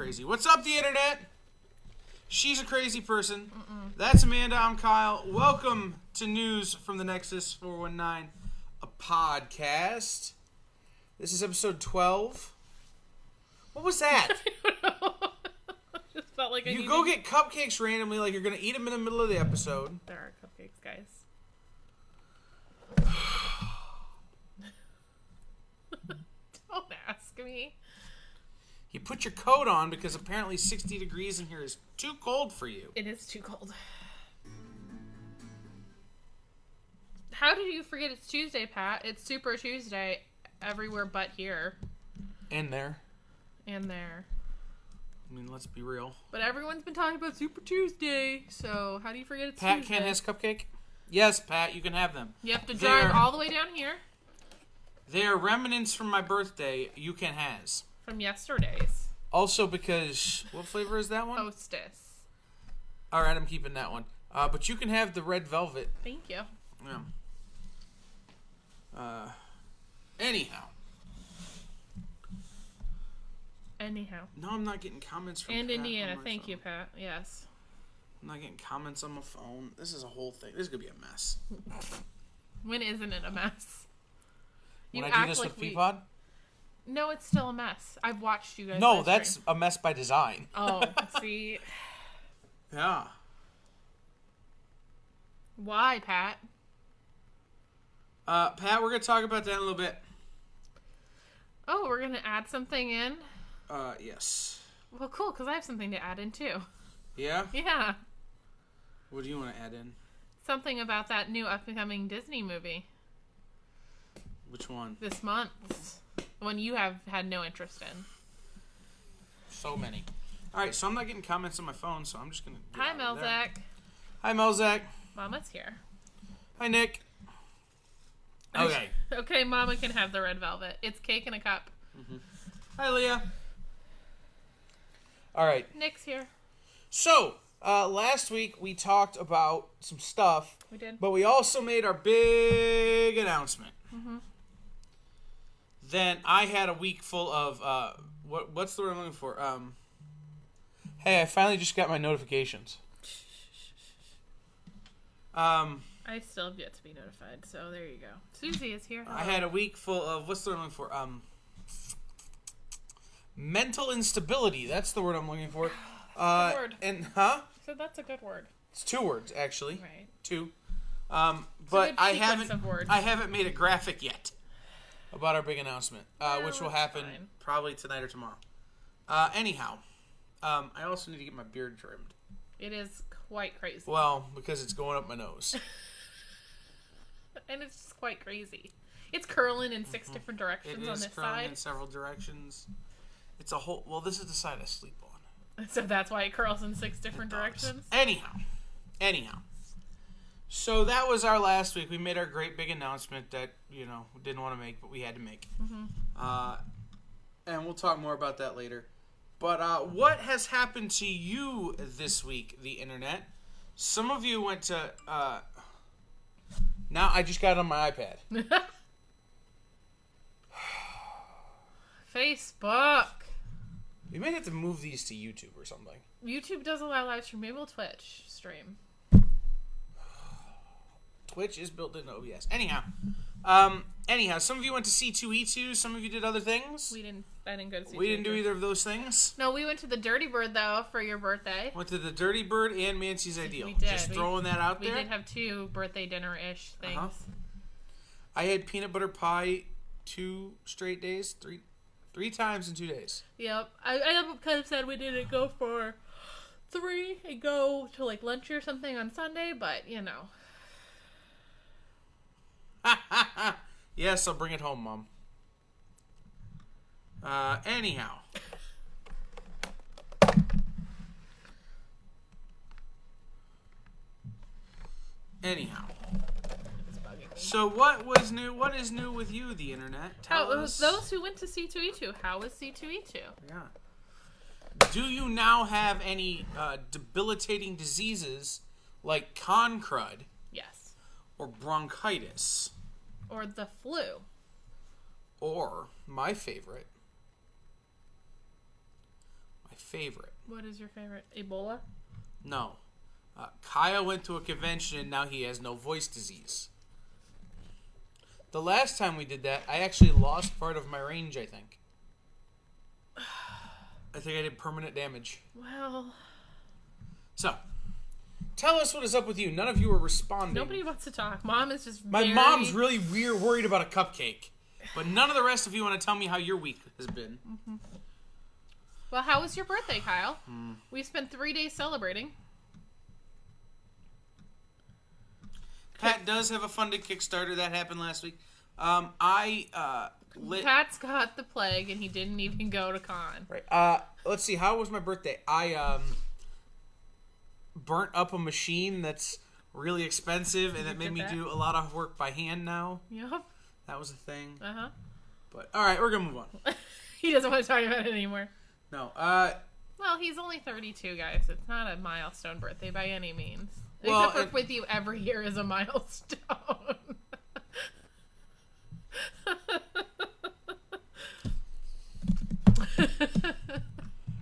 crazy. What's up, the internet? She's a crazy person. That's Amanda. I'm Kyle. Welcome to News from the Nexus 419, a podcast. This is episode 12. What was that? I don't know. Just felt like you go get cupcakes randomly, like you're going to eat them in the middle of the episode. There are cupcakes, guys. Don't ask me. You put your coat on because apparently 60 degrees in here is too cold for you. It is too cold. How did you forget it's Tuesday, Pat? It's Super Tuesday everywhere but here. And there. And there. I mean, let's be real. But everyone's been talking about Super Tuesday, so how do you forget it's Pat Tuesday? can't have cupcake? Yes, Pat, you can have them. You have to drive all the way down here. They are remnants from my birthday. You can has. From yesterday's. Also because, what flavor is that one? Hostess. All right, I'm keeping that one. But you can have the red velvet. Thank you. Yeah. Anyhow. No, I'm not getting comments from And Pat Indiana, on my thank phone. you, Pat. Yes. I'm not getting comments on my phone. This is a whole thing. This is going to be a mess. When isn't it a mess? When I do this with Peapod? No, it's still a mess. I've watched you guys. No, that's a mess by design. Oh, see? Yeah. Why, Pat? Pat, we're going to talk about that in a little bit. Oh, we're going to add something in? Yes. Well, cool, because I have something to add in, too. Yeah? Yeah. What do you want to add in? Something about that new upcoming Disney movie. Which one? This month. One you have had no interest in. So many. Alright, so I'm not getting comments on my phone, so I'm just going to... Hi, Melzak. Hi, Melzak. Mama's here. Hi, Nick. Okay. Okay, Mama can have the red velvet. It's cake in a cup. Mm-hmm. Hi, Leah. Alright. Nick's here. So, last week we talked about some stuff. We did. But we also made our big announcement. Mm-hmm. Then I had a week full of, what's the word I'm looking for? Hey, I finally just got my notifications. I still have yet to be notified, so there you go. Susie is here. I had a week full of, what's the word I'm looking for? Mental instability. That's the word I'm looking for. That's a good word. And, So that's a good word. It's 2 words, actually. Right. 2. But I words. haven't made a graphic yet about our big announcement, which will happen fine. probably tonight or tomorrow. Anyhow, I also need to get my beard trimmed. It is quite crazy. Well, because it's going up my nose. And it's just quite crazy. It's curling in 6 different directions on this It is curling side. in several directions. It's a whole... Well, this is the side I sleep on. So that's why it curls in 6 different directions? Anyhow. So that was our last week. We made our great big announcement that, we didn't want to make, but we had to make. Mm-hmm. And we'll talk more about that later. But what has happened to you this week, the internet? Some of you went to... now I just got it on my iPad. Facebook. We might have to move these to YouTube or something. YouTube does allow live stream. Maybe we'll Twitch stream. Twitch is built into OBS. Anyhow, some of you went to C2E2. Some of you did other things. I didn't go to see. We didn't do either of those things. No, we went to the Dirty Bird, though, for your birthday. Went to the Dirty Bird and Mancy's Ideal. We did. Just throwing that out there. We did have 2 birthday dinner-ish things. I had peanut butter pie 2 straight days. 3 times in 2 days. Yep. I kind of said we didn't go for 3 and go to, lunch or something on Sunday, but, Yes, I'll bring it home, Mom. Anyhow. So what was new? What is new with you, the internet? Tell us. Those who went to C2E2, how was C2E2? Yeah. Do you now have any debilitating diseases like con crud? Yes. Or bronchitis? Or the flu? Or, my favorite My favorite. What is your favorite? Ebola? No. Kyle went to a convention and now he has no voice disease. The last time we did that, I actually lost part of my range, I think. I think I did permanent damage. Well... So, tell us what is up with you. None of you are responding. Nobody wants to talk. Mom is just My mom's really worried about a cupcake. But none of the rest of you want to tell me how your week has been. Mm-hmm. Well, how was your birthday, Kyle? We spent 3 days celebrating. Pat does have a funded Kickstarter that happened last week. Pat's got the plague and he didn't even go to con. Right. Let's see. How was my birthday? I burnt up a machine that's really expensive and that made me do a lot of work by hand now. Yep. That was a thing. Uh-huh. But all right, we're gonna move on. He doesn't want to talk about it anymore. No. Well, he's only 32, guys. It's not a milestone birthday by any means. Well, Except for with you, every year is a milestone.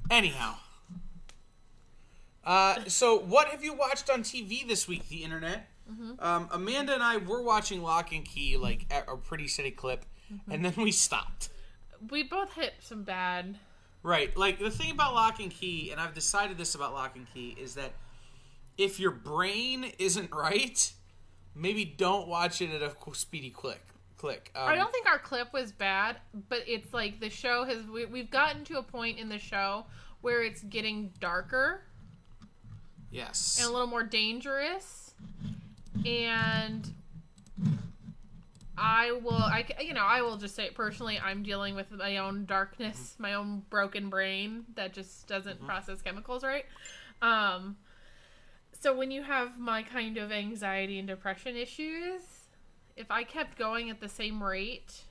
Anyhow. So what have you watched on TV this week, the internet? Mm-hmm. Amanda and I were watching Lock and Key, like, at a pretty steady clip, and then we stopped. We both hit some bad... Right. Like, the thing about Lock and Key, and I've decided this about Lock and Key, is that if your brain isn't right, maybe don't watch it at a speedy click. I don't think our clip was bad, but it's like the show has... We've gotten to a point in the show where it's getting darker. Yes. And a little more dangerous. And I will just say it personally, I'm dealing with my own darkness, my own broken brain that just doesn't process chemicals right. So when you have my kind of anxiety and depression issues, if I kept going at the same rate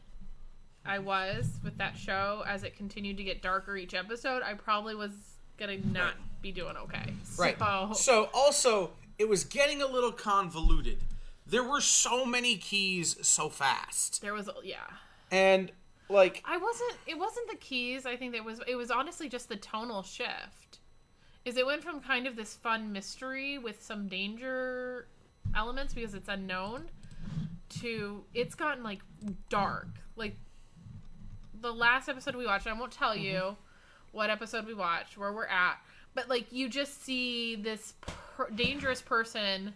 I was with that show as it continued to get darker each episode, I probably was gonna not be doing okay. Right. So also, it was getting a little convoluted. There were so many keys so fast. There was, yeah. And, like... It wasn't the keys. I think it was honestly just the tonal shift. Is it went from kind of this fun mystery with some danger elements because it's unknown to, it's gotten, like, dark. Like, the last episode we watched, I won't tell you what episode we watched, where we're at, but, like, you just see this dangerous person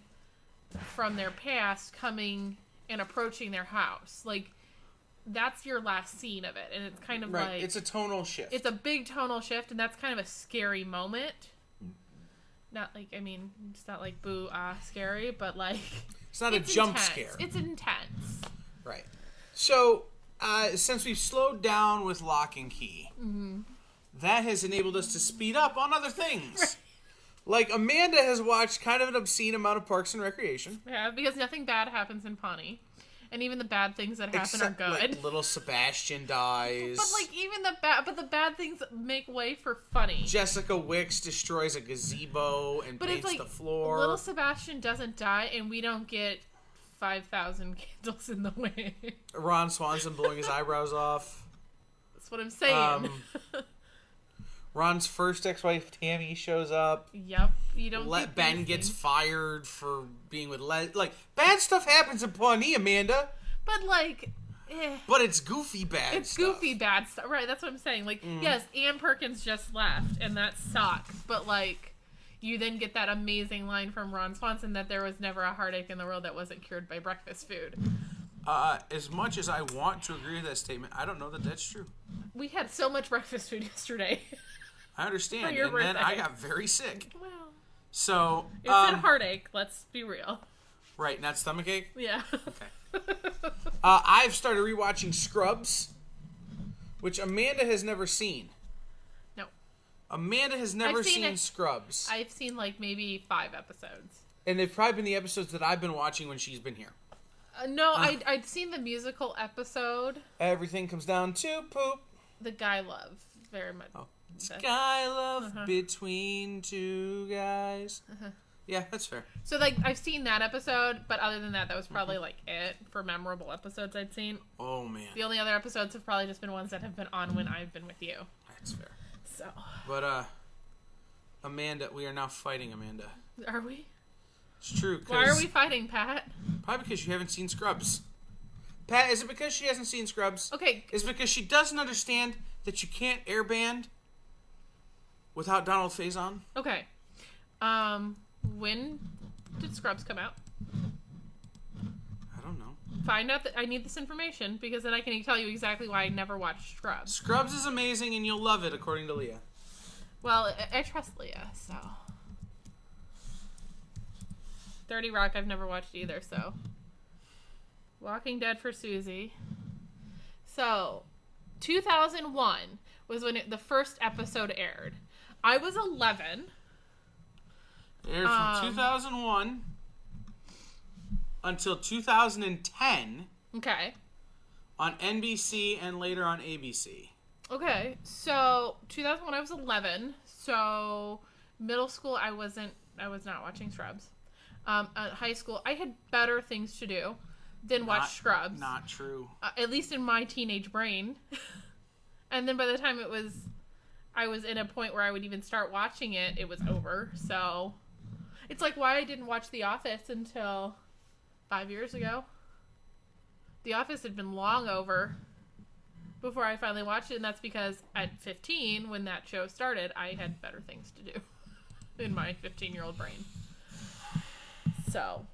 from their past coming and approaching their house. Like, that's your last scene of it, and it's kind of like... It's a tonal shift. It's a big tonal shift, and that's kind of a scary moment. Not like, I mean, it's not like boo, scary, but like... It's not a jump scare. It's intense. Right. So, since we've slowed down with Lock and Key, that has enabled us to speed up on other things. Right. Like, Amanda has watched kind of an obscene amount of Parks and Recreation. Yeah, because nothing bad happens in Pawnee. And even the bad things that happen are good. Like, little Sebastian dies. But, like, even the bad things make way for funny. Jessica Wicks destroys a gazebo and paints the floor. Little Sebastian doesn't die, and we don't get 5,000 candles in the way. Ron Swanson blowing his eyebrows off. That's what I'm saying. Ron's first ex-wife, Tammy, shows up. Yep. You don't Ben gets fired for being with like, bad stuff happens in Pawnee, Amanda. But, like... But it's goofy bad stuff. It's goofy bad stuff. Right, that's what I'm saying. Like, yes, Ann Perkins just left, and that sucks. But, like, you then get that amazing line from Ron Swanson that there was never a heartache in the world that wasn't cured by breakfast food. As much as I want to agree with that statement, I don't know that that's true. We had so much breakfast food yesterday. I understand. For your birthday. Then I got very sick. Well, so it's a heartache. Let's be real. Right, not stomachache. Yeah. Okay. I've started rewatching Scrubs, which Amanda has never seen. No. Amanda has never seen Scrubs. I've seen like maybe 5 episodes. And they've probably been the episodes that I've been watching when she's been here. No, I'd seen the musical episode. Everything comes down to poop. The guy love very much. Oh. Sky love between two guys. Yeah, that's fair. So, like, I've seen that episode, but other than that, that was probably, like, it for memorable episodes I'd seen. Oh, man. The only other episodes have probably just been ones that have been on when I've been with you. That's fair. So. But, Amanda, we are now fighting Amanda. Are we? It's true. Why are we fighting, Pat? Probably because you haven't seen Scrubs. Pat, is it because she hasn't seen Scrubs? Okay. Is it because she doesn't understand that you can't airband without Donald Faison? Okay. When did Scrubs come out? I don't know. Find out that I need this information because then I can tell you exactly why I never watched Scrubs. Scrubs is amazing and you'll love it, according to Leah. Well, I trust Leah, so. 30 Rock I've never watched either, so. Walking Dead for Susie. So, 2001 was when the first episode aired. I was 11. It aired from 2001 until 2010 Okay. on NBC and later on ABC. Okay, so 2001 I was 11. So, middle school I was not watching Scrubs. High school, I had better things to do than watch Scrubs. Not true. At least in my teenage brain. And then by the time I was in a point where I would even start watching it, it was over. So, it's like why I didn't watch The Office until 5 years ago. The Office had been long over before I finally watched it, and that's because at 15, when that show started, I had better things to do in my 15-year-old brain. So,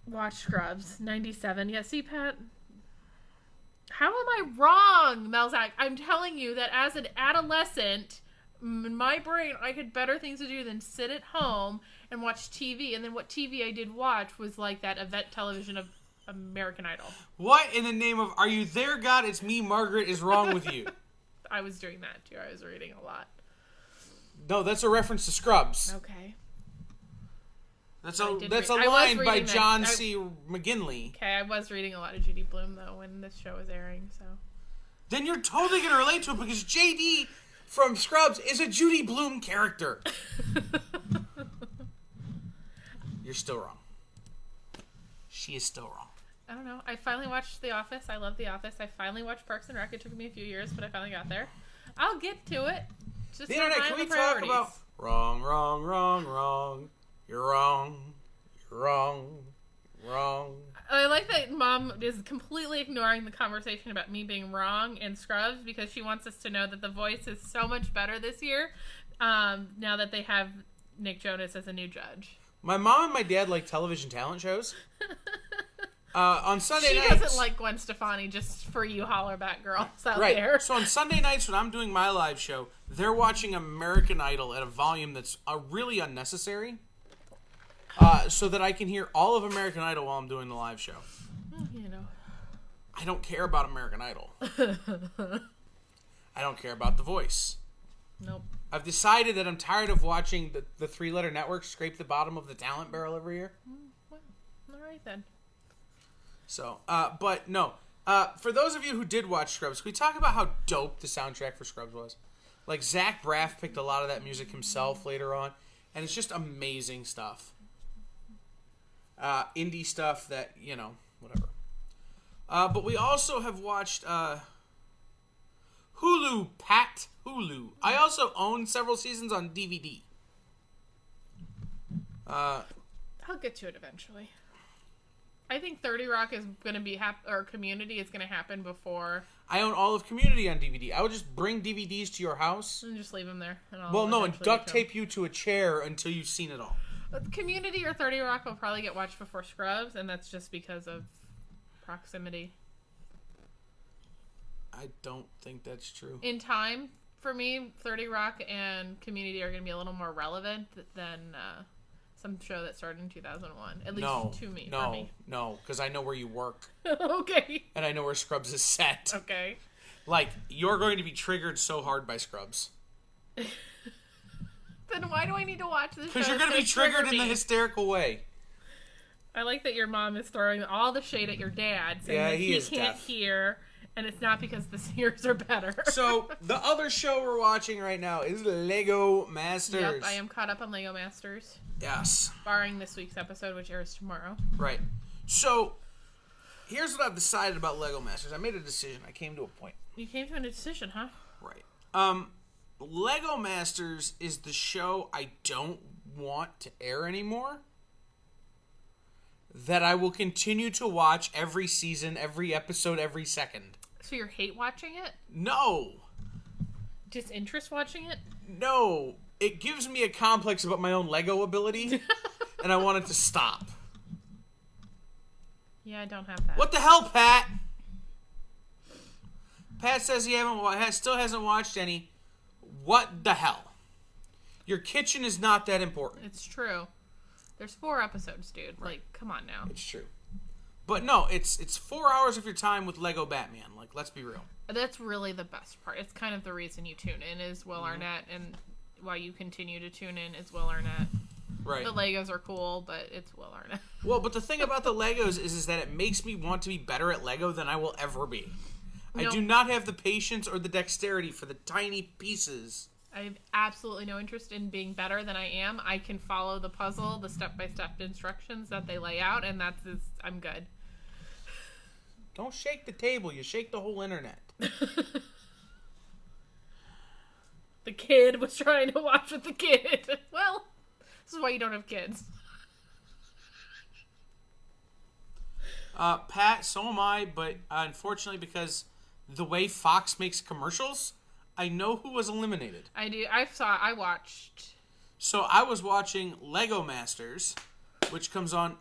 watch Scrubs, 97. Yeah, see, Pat? How am I wrong, Melzak? I'm telling you that as an adolescent, in my brain, I had better things to do than sit at home and watch TV. And then what TV I did watch was like that event television of American Idol. What in the name of, are you there, God? It's me, Margaret, is wrong with you? I was doing that, too. I was reading a lot. No, that's a reference to Scrubs. Okay. That's a line by John C. McGinley. Okay, I was reading a lot of Judy Blume, though, when this show was airing, so. Then you're totally going to relate to it because JD from Scrubs is a Judy Blume character. You're still wrong. She is still wrong. I don't know. I finally watched The Office. I love The Office. I finally watched Parks and Rec. It took me a few years, but I finally got there. I'll get to it. Just the internet, can we talk about... Wrong, wrong, wrong, wrong. You're wrong. You're wrong. Wrong. I like that Mom is completely ignoring the conversation about me being wrong in Scrubs because she wants us to know that The Voice is so much better this year now that they have Nick Jonas as a new judge. My mom and my dad like television talent shows. On Sunday nights... She doesn't like Gwen Stefani, just for you hollerback girls out there. So on Sunday nights when I'm doing my live show, they're watching American Idol at a volume that's really unnecessary. So that I can hear all of American Idol while I'm doing the live show. You know. I don't care about American Idol. I don't care about The Voice. Nope. I've decided that I'm tired of watching the three-letter network scrape the bottom of the talent barrel every year. Well, all right then. So, but no. For those of you who did watch Scrubs, can we talk about how dope the soundtrack for Scrubs was? Like, Zach Braff picked a lot of that music himself later on, and it's just amazing stuff. Indie stuff that, you know, whatever. But we also have watched Hulu, Pat. Hulu. I also own several seasons on DVD. I'll get to it eventually. I think 30 Rock is going to be or Community is going to happen before. I own all of Community on DVD. I would just bring DVDs to your house. And just leave them there. And and duct tape you to a chair until you've seen it all. Community or 30 Rock will probably get watched before Scrubs, and that's just because of proximity. I don't think that's true. In time, for me, 30 Rock and Community are going to be a little more relevant than some show that started in 2001. At least to me. No, because I know where you work. Okay. And I know where Scrubs is set. Okay. Like, you're going to be triggered so hard by Scrubs. Then why do I need to watch this show? Because you're going to be triggered in the hysterical way. I like that your mom is throwing all the shade at your dad, saying that he can't hear, and it's not because the seers are better. So, the other show we're watching right now is Lego Masters. Yep, I am caught up on Lego Masters. Yes. Barring this week's episode, which airs tomorrow. Right. So, here's what I've decided about Lego Masters. I made a decision. I came to a point. You came to a decision, huh? Right. Lego Masters is the show I don't want to air anymore. That I will continue to watch every season, every episode, every second. So you hate watching it? No. Disinterest watching it? No. It gives me a complex about my own Lego ability, and I want it to stop. Yeah, I don't have that. What the hell, Pat? Pat says he still hasn't watched any. What the hell? Your kitchen is not that important. It's true. There's 4 episodes, dude. Right. Like, come on now. It's true. But no, it's 4 hours of your time with Lego Batman. Like, let's be real. That's really the best part. It's kind of the reason you tune in is Will Arnett, and why you continue to tune in is Will Arnett. Right. The Legos are cool, but it's Will Arnett. Well, but the thing about the Legos is that it makes me want to be better at Lego than I will ever be. I do not have the patience or the dexterity for the tiny pieces. I have absolutely no interest in being better than I am. I can follow the puzzle, the step-by-step instructions that they lay out, and I'm good. Don't shake the table. You shake the whole internet. The kid was trying to watch with the kid. Well, this is why you don't have kids. Pat, so am I, but unfortunately because the way Fox makes commercials, I know who was eliminated. I do. I watched. So I was watching Lego Masters, which comes on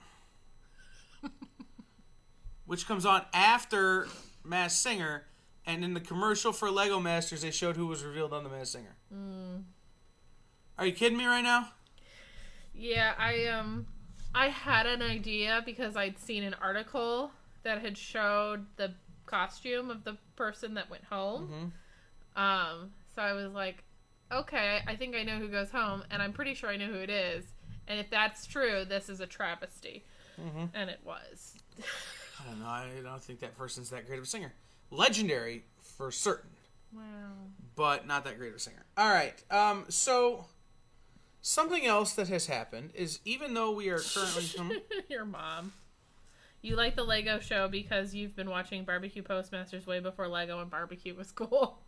after Masked Singer, and in the commercial for Lego Masters, they showed who was revealed on the Masked Singer. Are you kidding me right now? Yeah, I had an idea because I'd seen an article that had showed the costume of the person that went home. So I was like, okay, I think I know who goes home, and I'm pretty sure I know who it is. And if that's true, this is a travesty. And it was. I don't know. I don't think that person's that great of a singer. Legendary for certain. Wow. But not that great of a singer. All right. So something else that has happened is even though we are currently... Your mom. You like the Lego show because you've been watching Barbecue Postmasters way before Lego and barbecue was cool.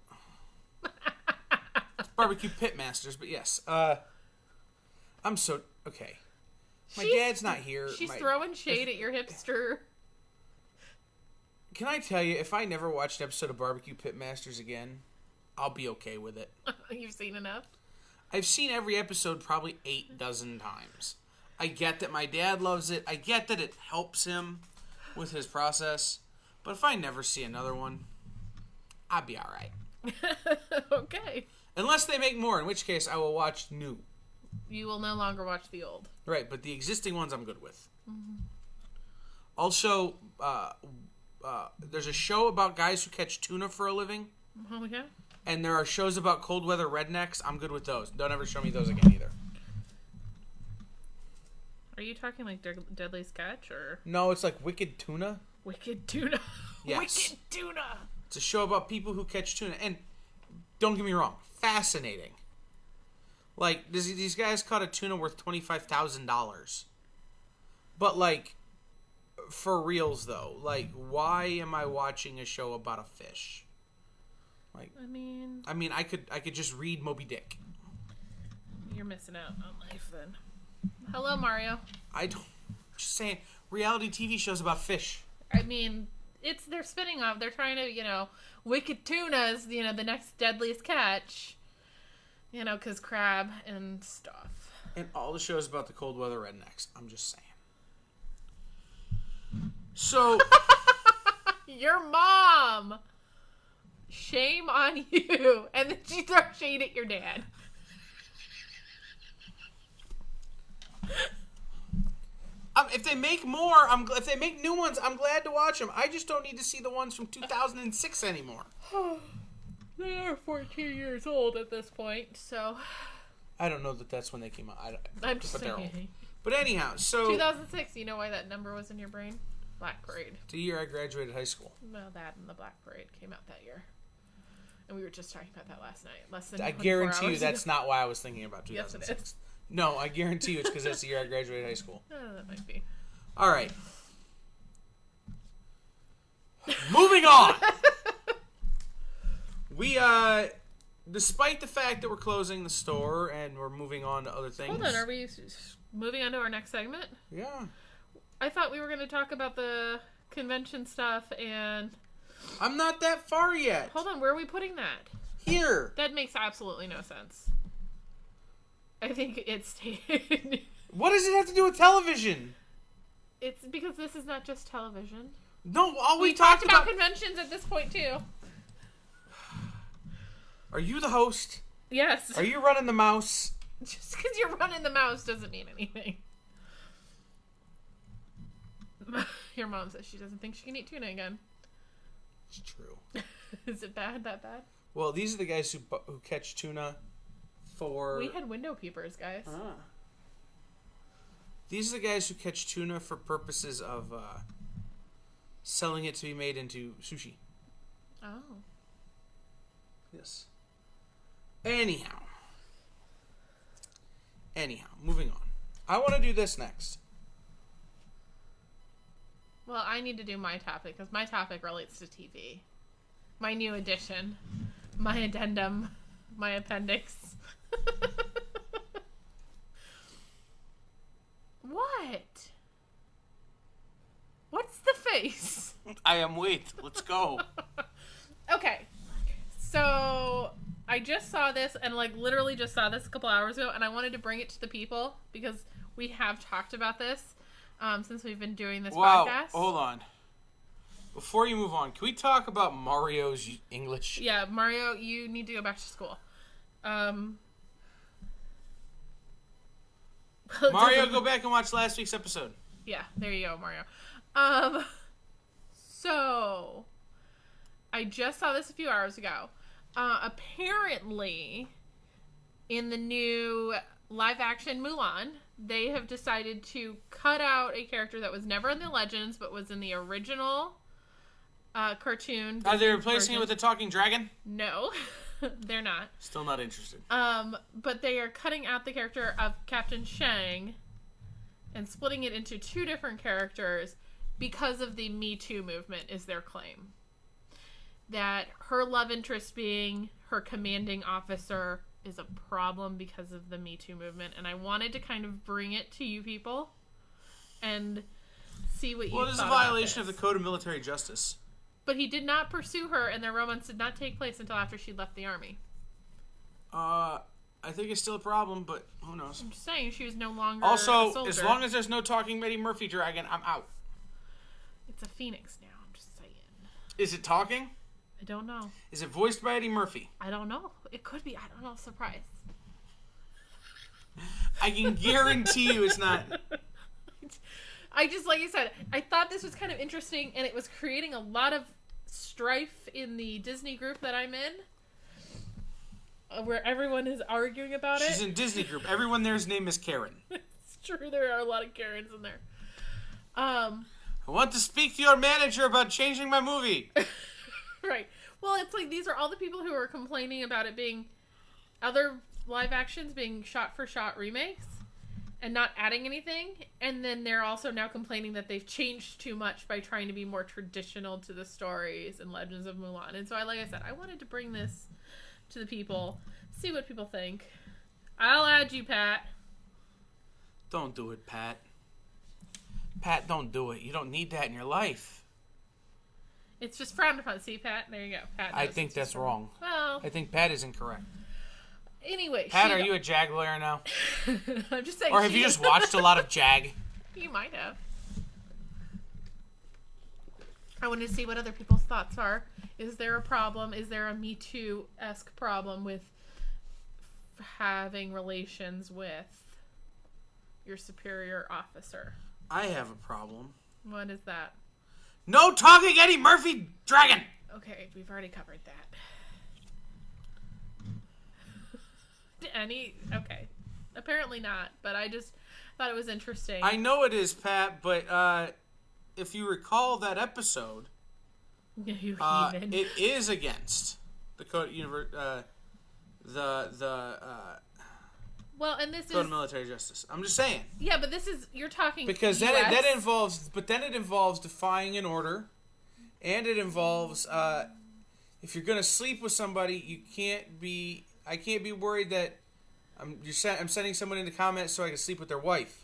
Barbecue Pitmasters, but yes. I'm so... Okay. My dad's not here. She's throwing shade at your hipster. Can I tell you, if I never watched an episode of Barbecue Pitmasters again, I'll be okay with it. You've seen enough? I've seen every episode probably 8 dozen times. I get that my dad loves it. I get that it helps him with his process. But if I never see another one, I'll be alright. Okay. Unless they make more, in which case I will watch new. You will no longer watch the old. Right, but the existing ones I'm good with. Also, there's a show about guys who catch tuna for a living. Oh, yeah? And there are shows about cold weather rednecks. I'm good with those. Don't ever show me those again either. Are you talking like Deadly Sketch or? No, it's like Wicked Tuna. Wicked Tuna. Yes. Wicked Tuna. It's a show about people who catch tuna. And don't get me wrong, fascinating. Like, these guys caught a tuna worth $25,000. But, like, for reals, though, like, why am I watching a show about a fish? Like, I mean, I could just read Moby Dick. You're missing out on life, then. Hello, Mario. Just saying, reality TV shows about fish. I mean, they're spinning off. They're trying to, Wicked Tuna is, the next deadliest catch. Because crab and stuff. And all the shows about the cold weather rednecks. I'm just saying. So. Your mom. Shame on you. And then she throws shade at your dad. If they make more, if they make new ones, I'm glad to watch them. I just don't need to see the ones from 2006 anymore. They are 14 years old at this point, so... I don't know that that's when they came out. I'm just saying. But anyhow, so... 2006, you know why that number was in your brain? Black Parade. The year I graduated high school. No, that and the Black Parade came out that year. And we were just talking about that last night. I guarantee you that's not why I was thinking about 2006. Yes, it is. No, I guarantee you it's because that's the year I graduated high school. That might be. All right. Moving on. despite the fact that we're closing the store and we're moving on to other things. Hold on, are we moving on to our next segment? Yeah. I thought we were going to talk about the convention stuff and... I'm not that far yet. Hold on, where are we putting that? Here. That makes absolutely no sense. I think it's... What does it have to do with television? It's because this is not just television. No, all we talked about conventions at this point, too. Are you the host? Yes. Are you running the mouse? Just because you're running the mouse doesn't mean anything. Your mom says she doesn't think she can eat tuna again. It's true. Is it bad? That bad? Well, these are the guys who catch tuna for... We had window peepers, guys. Ah. These are the guys who catch tuna for purposes of selling it to be made into sushi. Oh. Yes. Anyhow, moving on. I want to do this next. Well, I need to do my topic, because my topic relates to TV. My new addition. My addendum. My appendix. What? What's the face? I am wait. Let's go. Okay. So, I just saw this, and literally just saw this a couple hours ago, and I wanted to bring it to the people, because we have talked about this since we've been doing this podcast. Hold on. Before you move on, can we talk about Mario's English? Yeah, Mario, you need to go back to school. Mario, go back and watch last week's episode. Yeah, there you go, Mario. So, I just saw this a few hours ago. Apparently, in the new live-action Mulan, they have decided to cut out a character that was never in the Legends, but was in the original cartoon. Are they replacing it with a talking dragon? No, they're not. Still not interested. But they are cutting out the character of Captain Shang and splitting it into two different characters because of the Me Too movement, is their claim. That her love interest being her commanding officer is a problem because of the Me Too movement, and I wanted to kind of bring it to you people and see what you thought. Well, it is a violation of the Code of Military Justice. But he did not pursue her, and their romance did not take place until after she left the army. I think it's still a problem, but who knows? I'm just saying, she was no longer also, a soldier. as long as there's no talking Eddie Murphy dragon, I'm out. It's a phoenix now, I'm just saying. Is it talking? I don't know. Is it voiced by Eddie Murphy? I don't know. It could be. I don't know. Surprise. I can guarantee you it's not. I just, like I said, I thought this was kind of interesting, and it was creating a lot of strife in the Disney group that I'm in, where everyone is arguing about it. She's in Disney group. Everyone there's name is Karen. It's true. There are a lot of Karens in there. I want to speak to your manager about changing my movie. Right. Well, it's like these are all the people who are complaining about it being other live actions being shot-for-shot remakes and not adding anything. And then they're also now complaining that they've changed too much by trying to be more traditional to the stories and Legends of Mulan. And so, like I said, I wanted to bring this to the people, see what people think. I'll add you, Pat. Don't do it, Pat. Pat, don't do it. You don't need that in your life. It's just frowned upon. See, Pat? There you go. Pat. I think that's wrong. Well. I think Pat is incorrect. Anyway. Pat, are you a Jag lawyer now? I'm just saying. Or have you just watched a lot of Jag? You might have. I wanted to see what other people's thoughts are. Is there a problem? Is there a Me Too-esque problem with having relations with your superior officer? I have a problem. What is that? No talking Eddie Murphy dragon! Okay, we've already covered that. Okay. Apparently not, but I just thought it was interesting. I know it is, Pat, but if you recall that episode, it is against the Code well, and this Code is of Military Justice. I'm just saying. Yeah, but this is you're talking because US. then it involves defying an order, and it involves if you're gonna sleep with somebody, I can't be worried that I'm sending someone in the comments so I can sleep with their wife.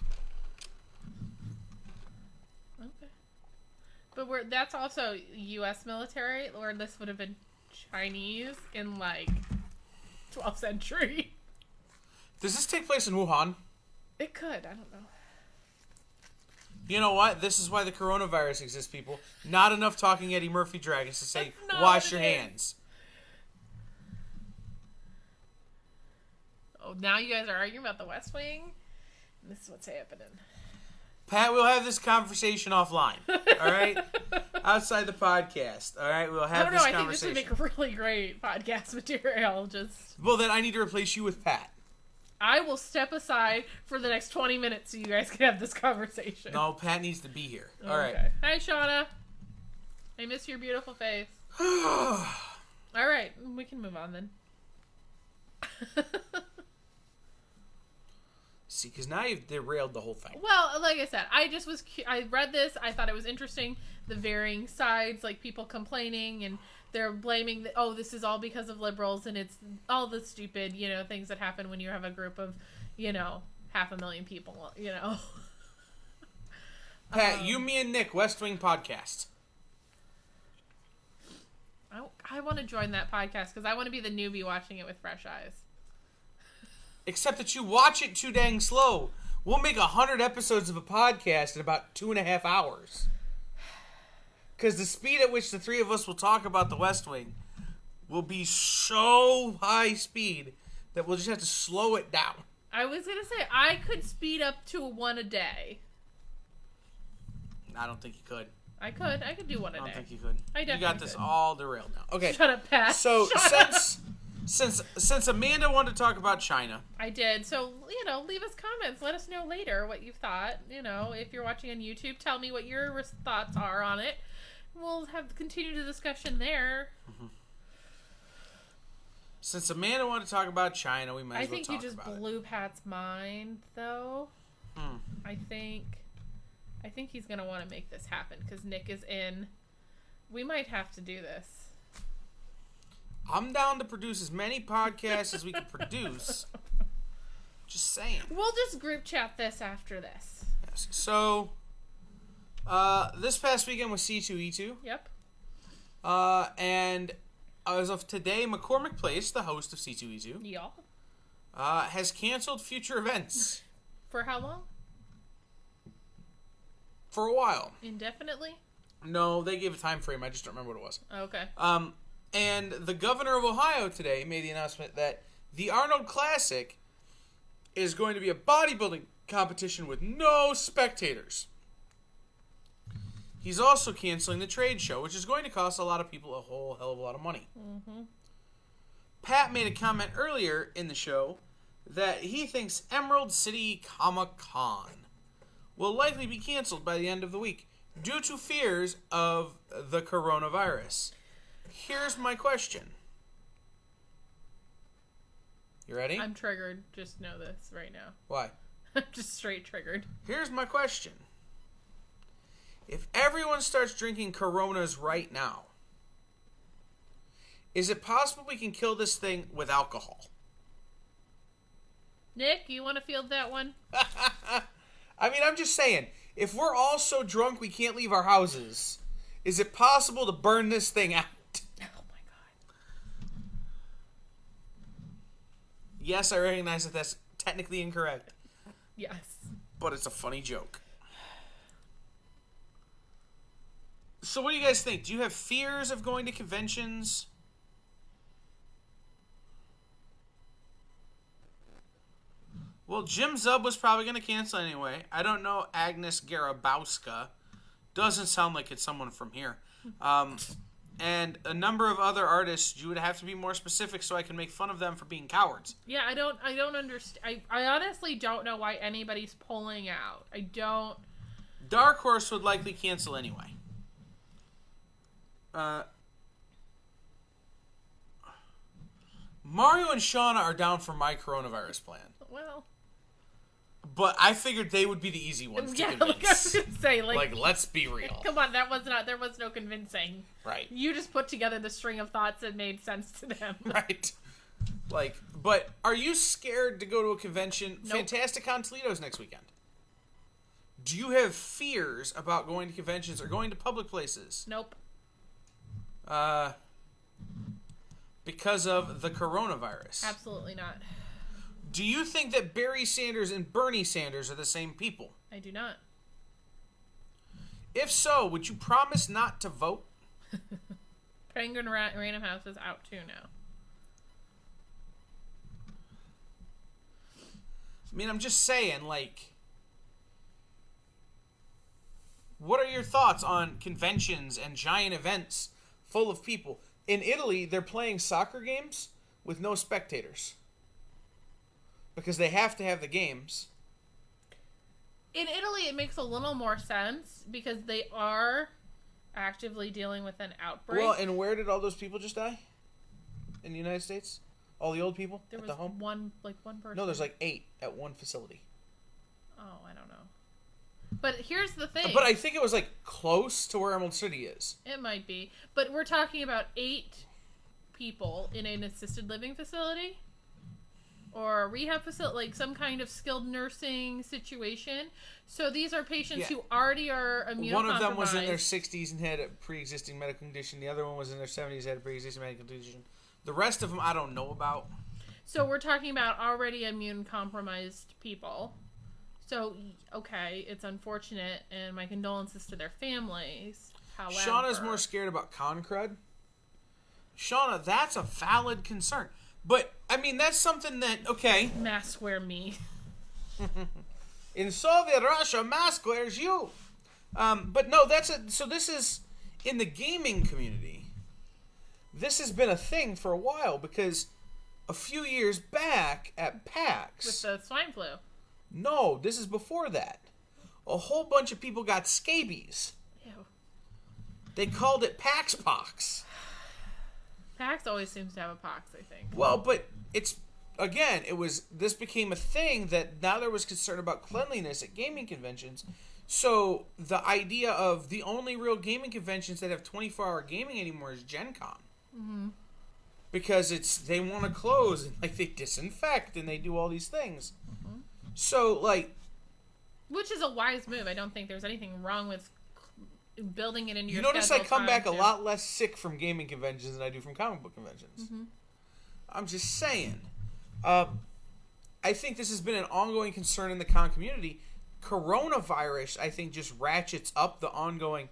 Okay. But that's also U.S. military, or this would have been Chinese in, like, 12th century. Does this take place in Wuhan? It could. I don't know. You know what? This is why the coronavirus exists, people. Not enough talking Eddie Murphy dragons to say, wash your hands. Oh, now you guys are arguing about the West Wing? This is what's happening. Pat, we'll have this conversation offline. All right? Outside the podcast. All right? We'll have this conversation. I think this would make really great podcast material. Well, then I need to replace you with Pat. I will step aside for the next 20 minutes so you guys can have this conversation. No, Pat needs to be here. All right. Hi, Shauna. I miss your beautiful face. All right. We can move on then. See, because now you've derailed the whole thing. Well, like I said, I read this. I thought it was interesting. The varying sides, like people complaining and they're blaming, this is all because of liberals and it's all the stupid, things that happen when you have a group of, 500,000 people, Pat, you, me, and Nick, West Wing podcast. I want to join that podcast because I want to be the newbie watching it with fresh eyes. Except that you watch it too dang slow. We'll make 100 episodes of a podcast in about 2.5 hours. Because the speed at which the three of us will talk about the West Wing will be so high speed that we'll just have to slow it down. I was going to say, I could speed up to 1 a day. I don't think you could. I could do 1 a day. I don't think you could. I definitely You got this all derailed now. Okay. Shut up, Pat. So, since Amanda wanted to talk about China. I did. So, leave us comments. Let us know later what you thought. If you're watching on YouTube, tell me what your thoughts are on it. We'll continue the discussion there. Mm-hmm. Since Amanda wanted to talk about China, we might as well talk about it. I think you just blew Pat's mind, though. I think he's going to want to make this happen because Nick is in. We might have to do this. I'm down to produce as many podcasts as we can produce. Just saying. We'll just group chat this after this. Yes. So, this past weekend was C2E2. Yep. And as of today, McCormick Place, the host of C2E2, Y'all. Has canceled future events. For how long? For a while. Indefinitely? No, they gave a time frame. I just don't remember what it was. Okay. And the governor of Ohio today made the announcement that the Arnold Classic is going to be a bodybuilding competition with no spectators. He's also canceling the trade show, which is going to cost a lot of people a whole hell of a lot of money. Mm-hmm. Pat made a comment earlier in the show that he thinks Emerald City Comic-Con will likely be canceled by the end of the week due to fears of the coronavirus. Here's my question. You ready? I'm triggered. Just know this right now. Why? I'm just straight triggered. Here's my question. If everyone starts drinking Coronas right now, is it possible we can kill this thing with alcohol? Nick, you want to field that one? I mean, I'm just saying, if we're all so drunk we can't leave our houses, is it possible to burn this thing out? Oh my god. Yes, I recognize that that's technically incorrect. Yes. But it's a funny joke. So what do you guys think? Do you have fears of going to conventions? Well, Jim Zub was probably going to cancel anyway. I don't know Agnes Garabowska. Doesn't sound like it's someone from here. And a number of other artists, you would have to be more specific so I can make fun of them for being cowards. Yeah, I don't understand. I honestly don't know why anybody's pulling out. I don't. Dark Horse would likely cancel anyway. Mario and Shauna are down for my coronavirus plan. Well. But I figured they would be the easy ones to convince. Like I was gonna say, like let's be real. Come on, there was no convincing. Right. You just put together the string of thoughts that made sense to them. Right. But are you scared to go to a convention? Nope. Fantasticon Toledo's next weekend. Do you have fears about going to conventions or going to public places? Nope. Because of the coronavirus? Absolutely not. Do you think that Barry Sanders and Bernie Sanders are the same people? I do not. If so, would you promise not to vote? Penguin Random House is out too now. I mean, I'm just saying, what are your thoughts on conventions and giant events full of people? In Italy, they're playing soccer games with no spectators. Because they have to have the games. In Italy, it makes a little more sense because they are actively dealing with an outbreak. Well, and where did all those people just die? In the United States? All the old people there at was the home? one person. No, there's 8 at one facility. Oh, I don't know. But here's the thing. But I think it was close to where Emerald City is. It might be. But we're talking about 8 people in an assisted living facility. Or a rehab facility, some kind of skilled nursing situation. So these are patients who already are immunocompromised. One of them was in their 60s and had a pre-existing medical condition. The other one was in their 70s and had a pre-existing medical condition. The rest of them I don't know about. So we're talking about already immune-compromised people. So, okay, it's unfortunate, and my condolences to their families. However... Shauna's more scared about con crud. Shauna, that's a valid concern. But, I mean, that's something that, okay. Mask wear me. In Soviet Russia, mask wears you. But no, so this is, in the gaming community, this has been a thing for a while because a few years back at PAX. With the swine flu. No, this is before that. A whole bunch of people got scabies. Ew. They called it PAX Pox. PAX always seems to have a pox, I think. Well, but this became a thing that now there was concern about cleanliness at gaming conventions. So the idea of the only real gaming conventions that have 24-hour gaming anymore is Gen Con. Mm-hmm. Because they want to close and they disinfect and they do all these things. Mm-hmm. So which is a wise move. I don't think there's anything wrong with building it into your schedule. You notice I come back too. a lot less sick from gaming conventions than I do from comic book conventions. Mm-hmm. I'm just saying. I think this has been an ongoing concern in the con community. Coronavirus, I think, just ratchets up the ongoing...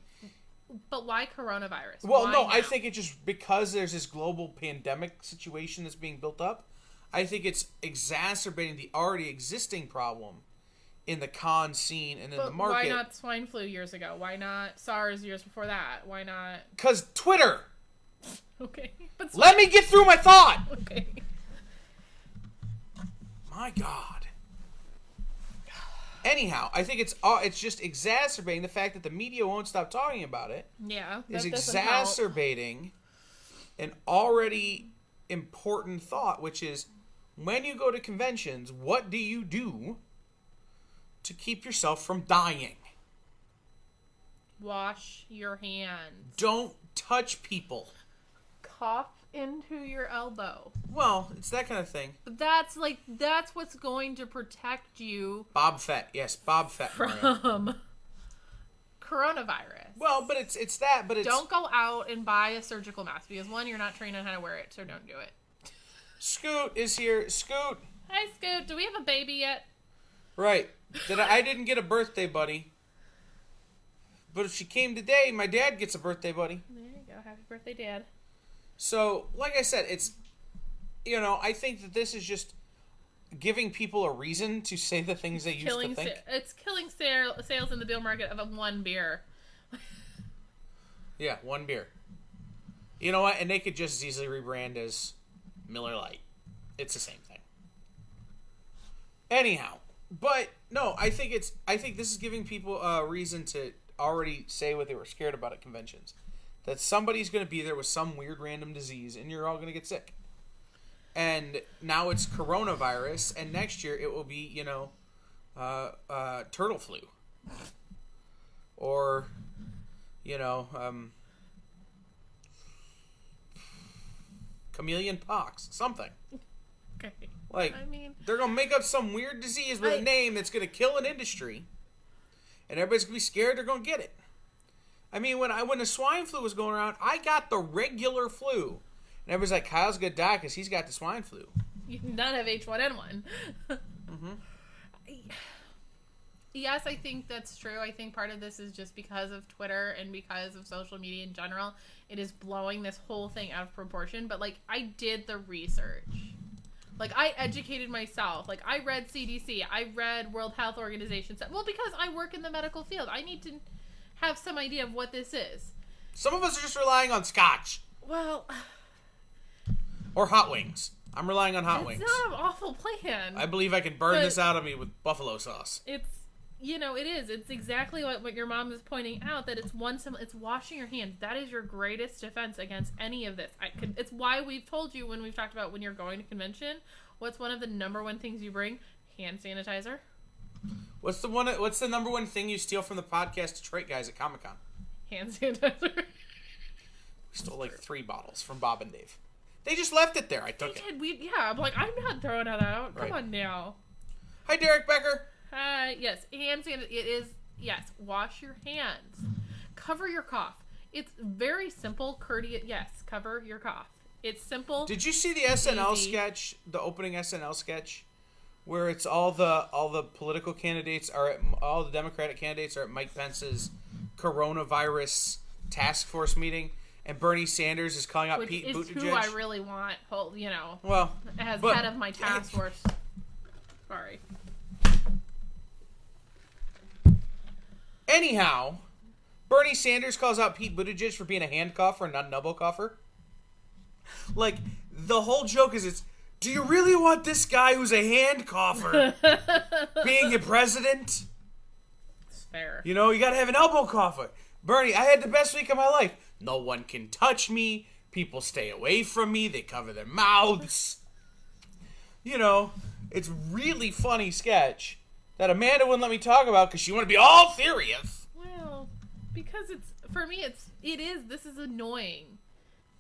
But why coronavirus? Well, why no, now? I think it just... Because there's this global pandemic situation that's being built up, I think it's exacerbating the already existing problem in the con scene and in the market. Why not swine flu years ago? Why not SARS years before that? Why not... Because Twitter! Okay. But let me get through my thought! Okay. My God. Anyhow, I think it's just exacerbating the fact that the media won't stop talking about it. Yeah. Is exacerbating an already important thought, which is when you go to conventions, what do you do to keep yourself from dying? Wash your hands. Don't touch people. Cough into your elbow. Well, it's that kind of thing. But that's what's going to protect you. Bob Fett, yes, Bob Fett. From coronavirus. Well, but it's that, but it's... Don't go out and buy a surgical mask because, one, you're not trained on how to wear it, so don't do it. Scoot is here. Scoot. Hi, Scoot. Do we have a baby yet? Right. I didn't get a birthday buddy. But if she came today, my dad gets a birthday buddy. There you go. Happy birthday, Dad. So, like I said, it's... I think that this is just giving people a reason to say the things they used to think. It's killing sales in the beer market of one beer. Yeah, one beer. You know what? And they could just as easily rebrand as Miller Lite. It's the same thing. Anyhow, but no, I think this is giving people a reason to already say what they were scared about at conventions. That somebody's going to be there with some weird random disease and you're all going to get sick. And now it's coronavirus, and next year it will be, turtle flu. Or, chameleon pox. Something. Okay. Like, I mean, they're going to make up some weird disease with a name that's going to kill an industry. And everybody's going to be scared they're going to get it. I mean, when the swine flu was going around, I got the regular flu. And everybody's like, Kyle's going to die because he's got the swine flu. You do not have H1N1. Mm-hmm. Yes, I think that's true. I think part of this is just because of Twitter and because of social media in general. It is blowing this whole thing out of proportion. But, like, I did the research. Like, I educated myself. Like, I read CDC. I read World Health Organization. Well, because I work in the medical field. I need to have some idea of what this is. Some of us are just relying on scotch. Well... Or hot wings. I'm relying on hot wings. It's not an awful plan. I believe I can burn this out of me with buffalo sauce. It's, it is. It's exactly what your mom is pointing out, that it's it's washing your hands. That is your greatest defense against any of this. It's why we've told you when we've talked about when you're going to convention, what's one of the number one things you bring? Hand sanitizer. What's the number one thing you steal from the podcast Detroit guys at Comic-Con? Hand sanitizer. We stole like 3 bottles from Bob and Dave. They just left it there. I took it. I'm like, I'm not throwing that out. Come on now. Hi, Derek Becker. Hi. Yes, hand sanitizer. It is, yes, wash your hands. Cover your cough. It's very simple, courteous. Yes, cover your cough. It's simple. Did you see the SNL sketch, the opening SNL sketch, where it's all the political candidates all the Democratic candidates are at Mike Pence's coronavirus task force meeting? And Bernie Sanders is calling out Pete Buttigieg. Which is who I really want, well, as head of my task force. Sorry. Anyhow, Bernie Sanders calls out Pete Buttigieg for being a hand cougher, not an elbow cougher. Like, the whole joke is, do you really want this guy who's a hand cougher being your president? It's fair. You gotta have an elbow cougher. Bernie, I had the best week of my life. No one can touch me. People stay away from me. They cover their mouths. It's really funny sketch that Amanda wouldn't let me talk about because she wanted to be all serious. Well, because this is annoying.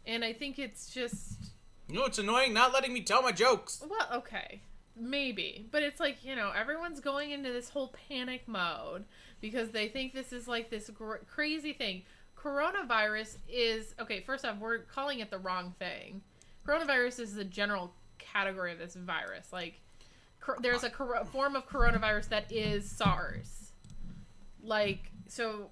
And I think it's just... It's annoying not letting me tell my jokes. Well, okay. Maybe. But it's like, everyone's going into this whole panic mode because they think this is like this crazy thing. Coronavirus is... Okay, first off, we're calling it the wrong thing. Coronavirus is the general category of this virus. Like, there's a form of coronavirus that is SARS. Like, so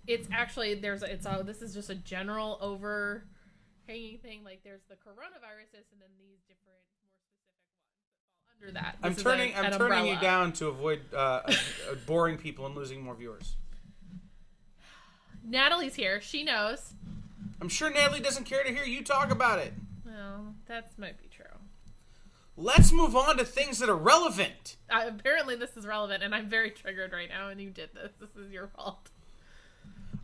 it's actually... this is just a general overhanging thing. Like, there's the coronaviruses and then these different more specific ones that fall under that. I'm turning you down to avoid boring people and losing more viewers. Natalie's here. She knows. I'm sure Natalie doesn't care to hear you talk about it. Well, that might be true. Let's move on to things that are relevant. Apparently this is relevant, and I'm very triggered right now, and you did this. This is your fault.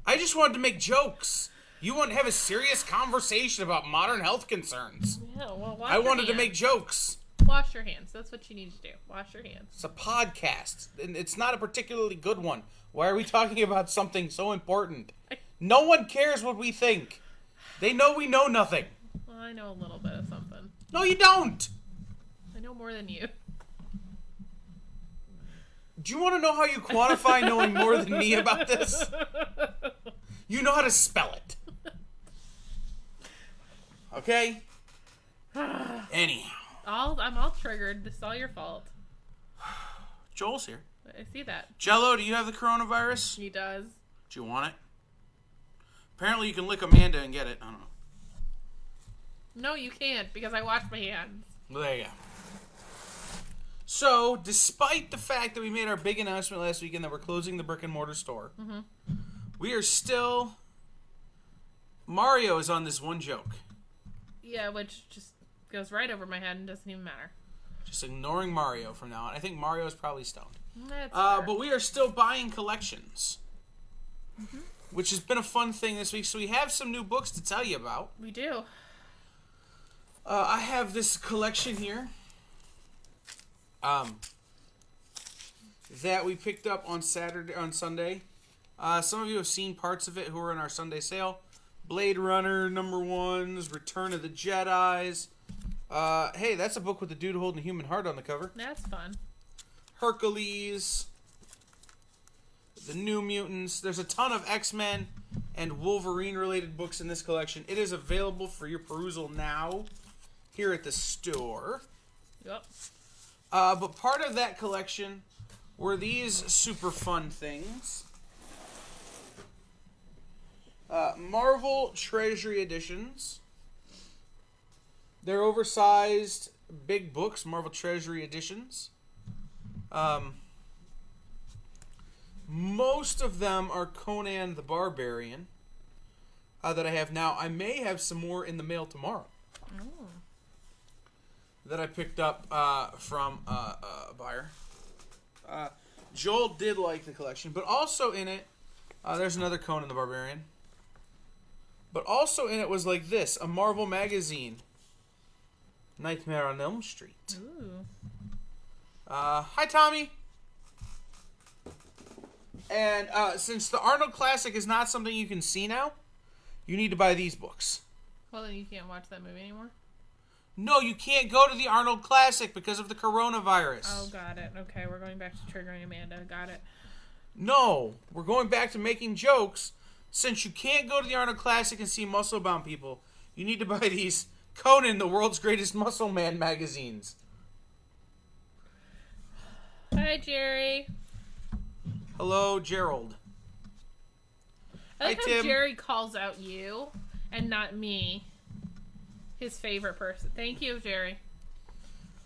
I just wanted to make jokes. You want to have a serious conversation about modern health concerns. Yeah, well, I wanted to make jokes. Wash your hands. That's what you need to do. Wash your hands. It's a podcast, and it's not a particularly good one. Why are we talking about something so important? No one cares what we think. They know we know nothing. Well, I know a little bit of something. No, you don't. I know more than you. Do you want to know how you quantify knowing more than me about this? You know how to spell it. Okay? Anyhow. I'm all triggered. This is all your fault. Joel's here. I see that. Jello, do you have the coronavirus? He does. Do you want it? Apparently you can lick Amanda and get it. I don't know. No, you can't, because I washed my hands. Well, there you go. So, despite the fact that we made our big announcement last weekend that we're closing the brick and mortar store, we are still... Mario is on this one joke. Yeah, which just goes right over my head and doesn't even matter. Just ignoring Mario from now on. I think Mario is probably stoned. That's fair. But we are still buying collections, which has been a fun thing this week. So we have some new books to tell you about. We do. I have this collection here. that we picked up on Sunday. Some of you have seen parts of it who are in our Sunday sale. Blade Runner #1s, Return of the Jedis. Hey, that's a book with a dude holding a human heart on the cover. That's fun. Hercules. The New Mutants. There's a ton of X-Men and Wolverine-related books in this collection. It is available for your perusal now here at the store. Yep. But part of that collection were these super fun things. Marvel Treasury Editions. They're oversized big books, Marvel Treasury Editions. Most of them are Conan the Barbarian that I have now. I may have some more in the mail tomorrow. Oh. That I picked up from a buyer. Joel did like the collection, but also in it, there's another Conan the Barbarian. But also in it was like this, a Marvel magazine. Nightmare on Elm Street. Ooh. Hi, Tommy. And since the Arnold Classic is not something you can see now, you need to buy these books. Well, then you can't watch that movie anymore? No, you can't go to the Arnold Classic because of the coronavirus. Oh, got it. Okay, we're going back to triggering Amanda. Got it. No, we're going back to making jokes. Since you can't go to the Arnold Classic and see muscle-bound people, you need to buy these Conan, the World's Greatest Muscle Man magazines. Hi, Jerry. Hello, Gerald. I like Hi, how Tim. Jerry calls out you and not me. His favorite person. Thank you, Jerry.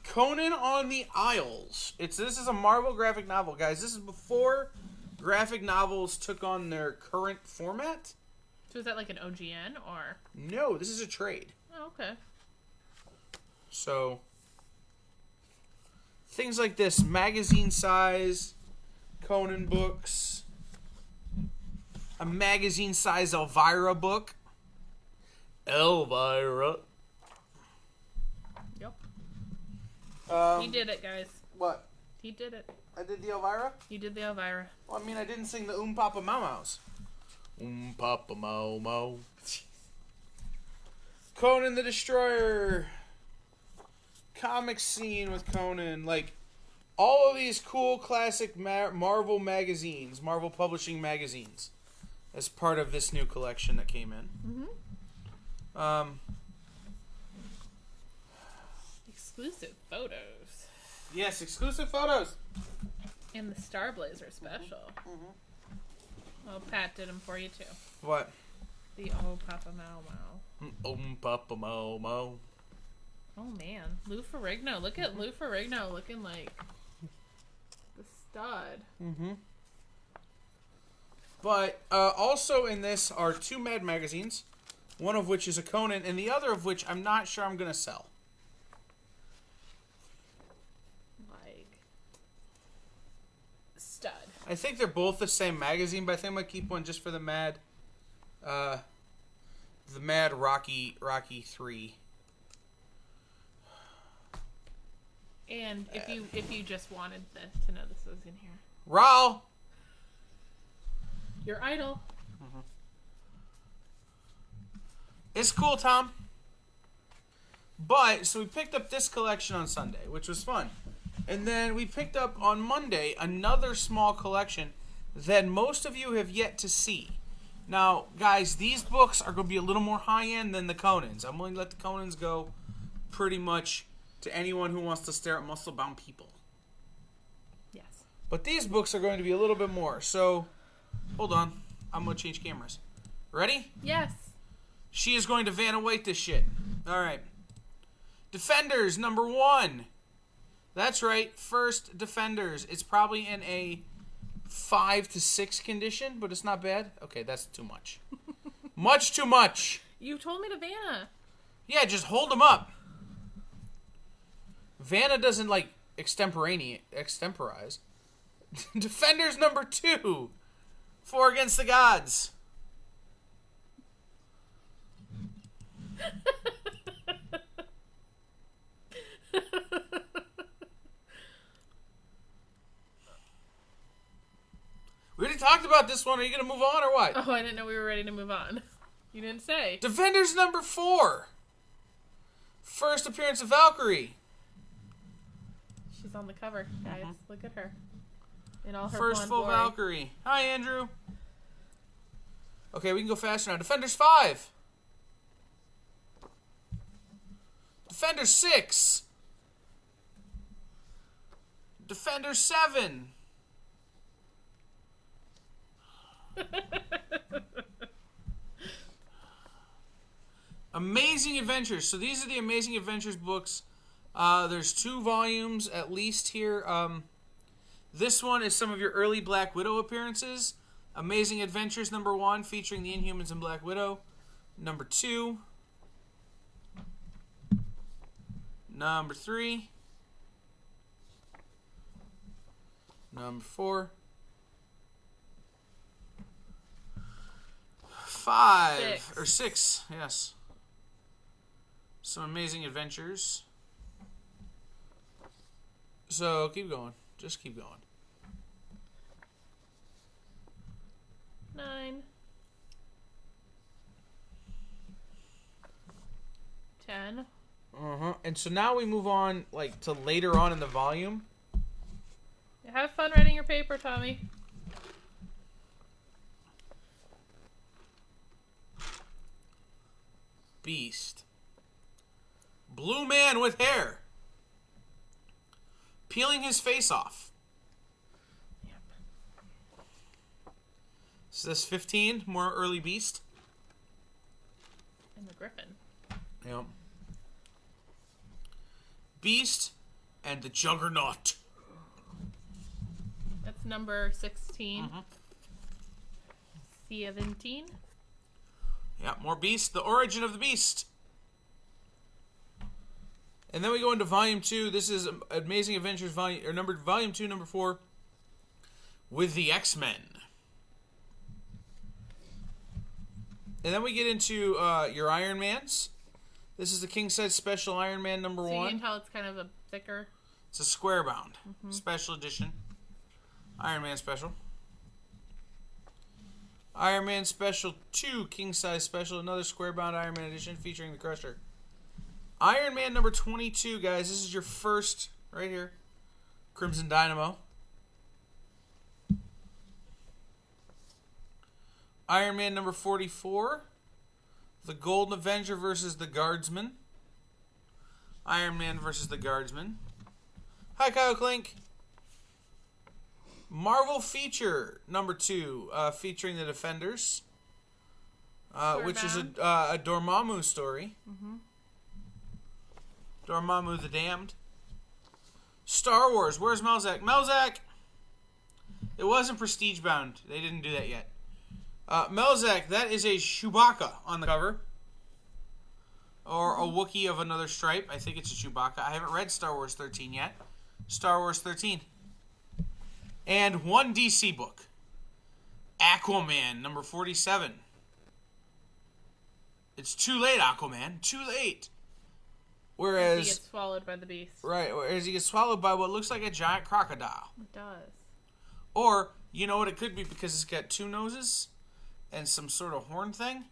Conan on the Isles. This is a Marvel graphic novel, guys. This is before graphic novels took on their current format. So is that like an OGN or? No, this is a trade. Oh, okay. So, things like this, magazine size Conan books, a magazine size Elvira book. Elvira. Yep. He He did it, guys. What? He did it. I did the Elvira? You did the Elvira. Well, I mean, I didn't sing the Papa Mau Maus. Papa Mau Mau. Conan the Destroyer. Comic scene with Conan. Like, all of these cool classic Marvel magazines, Marvel publishing magazines, as part of this new collection that came in. Mm-hmm. Exclusive photos. Yes, exclusive photos. And the Star Blazer special. Mm-hmm. Oh, Pat did them for you, too. What? The Oh Papa Mau Mau. Papa Mau Mau. Oh, man. Lou Ferrigno. Look at Lou Ferrigno looking like the stud. Mm-hmm. But also in this are 2 Mad magazines, one of which is a Conan, and the other of which I'm not sure I'm going to sell. Like, stud. I think they're both the same magazine, but I think I'm going to keep one just for the Mad Rocky 3. And if you just wanted to know this was in here. Raul! Your idol. Mm-hmm. It's cool, Tom. But, so we picked up this collection on Sunday, which was fun. And then we picked up on Monday another small collection that most of you have yet to see. Now, guys, these books are going to be a little more high-end than the Conans. I'm willing to let the Conans go pretty much to anyone who wants to stare at muscle-bound people. Yes. But these books are going to be a little bit more. So, hold on. I'm going to change cameras. Ready? Yes. She is going to Vanna White this shit. All right. Defenders, #1. That's right. First Defenders. It's probably in a 5 to 6 condition, but it's not bad. Okay, that's too much. Much too much. You told me to Vanna. Yeah, just hold them up. Vanna doesn't, like, extemporize. Defenders #2. 4 Against the Gods. We already talked about this one. Are you going to move on or what? Oh, I didn't know we were ready to move on. You didn't say. Defenders number 4. First appearance of Valkyrie. She's on the cover, guys. Look at her. In all her First full glory. Valkyrie. Hi, Andrew. Okay, we can go faster now. Defenders 5. Defenders 6. Defenders 7. Amazing Adventures. So these are the Amazing Adventures books. There's 2 volumes at least here. This one is some of your early Black Widow appearances. Amazing Adventures number 1, featuring the Inhumans and Black Widow. Number 2. Number 3. Number 4. 5. 6. Or 6, yes. Some Amazing Adventures. So, keep going. Just keep going. 9. 10. And so now we move on, like, to later on in the volume. Have fun writing your paper, Tommy. Beast. Blue man with hair. Peeling his face off. Yep. So this 15, more early Beast. And the Griffin. Yep. Beast and the Juggernaut. That's number 16. 17. Yeah, more Beast. The origin of the Beast. And then we go into Volume 2. This is Amazing Adventures Volume 2, number 4. With the X-Men. And then we get into your Iron Mans. This is the King Size Special Iron Man number 1. So you can tell it's kind of a thicker. It's a square bound. Special edition. Iron Man Special. Iron Man Special 2, King Size Special. Another square bound Iron Man edition featuring the Crusher. Iron Man number 22, guys. This is your first, right here. Crimson Dynamo. Iron Man number 44. The Golden Avenger versus the Guardsman. Iron Man versus the Guardsman. Hi, Kyle Klink. Marvel Feature number 2, featuring the Defenders. Which is a Dormammu story. Dormammu the Damned. Star Wars. Where's Melzak? Melzak! It wasn't prestige bound. They didn't do that yet. Melzak, that is a Chewbacca on the cover. Or a Wookiee of another stripe. I think it's a Chewbacca. I haven't read Star Wars 13 yet. Star Wars 13. And 1 DC book. Aquaman, number 47. It's too late, Aquaman. Too late. Whereas he gets swallowed by the beast. Right, whereas he gets swallowed by what looks like a giant crocodile. It does. Or, you know what it could be, because it's got 2 noses and some sort of horn thing?